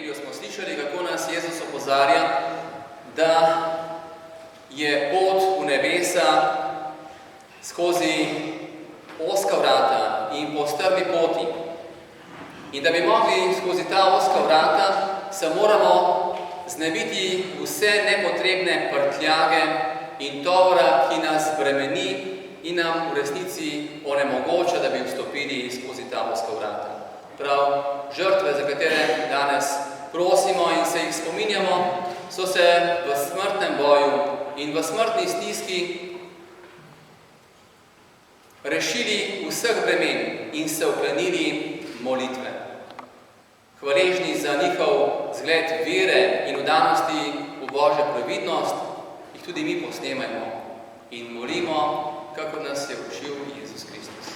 evangeliju smo slišali, kako nas Jezus opozarja, da je pot v nebesa skozi ozka vrata in po strmi poti. In da bi mogli skozi ta ozka vrata, se moramo znebiti vse nepotrebne prtljage in tovora, ki nas bremeni in nam v resnici onemogoča, da bi vstopili skozi ta ozka vrata. Prav žrtve, za katere danes prosimo in se jih spominjamo, so se v smrtnem boju in v smrtni stiski rešili vseh bremen in se oklenili molitve. Hvaležni za njihov zgled vere in vdanosti v Božjo previdnost, jih tudi mi posnemajmo in molimo, kakor nas je učil Jezus Kristus.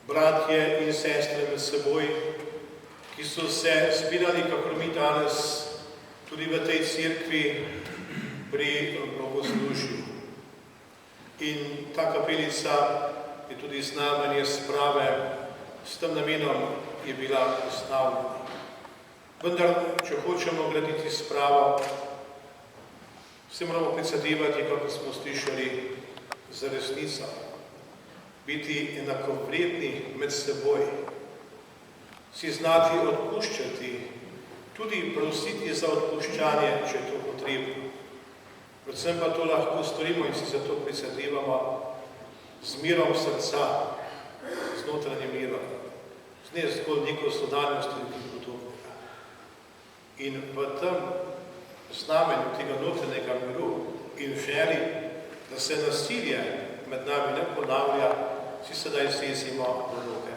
Bratje in sestre med seboj, ki so se zbirali, kakor mi danes, tudi v tej cerkvi pri bogoslužju. In ta kapelica je tudi znamenje sprave, s tem namenom je bila postavljena. Vendar, če hočemo graditi spravo, se moramo prizadevati, kako smo slišali, za resnico. Biti enakovredni med seboj, si znati odpuščati, tudi prositi za odpuščanje, če je to potrebno. Predvsem pa to lahko storimo in si zato prizadevamo z mirom srca, z notranjim mirom, z ne zgolj neko sodanjosti in podobnega. In v tem znamenju tega notranjega miru in želi, da se nasilje med nami ne ponavlja, si sedaj stezimo v roke.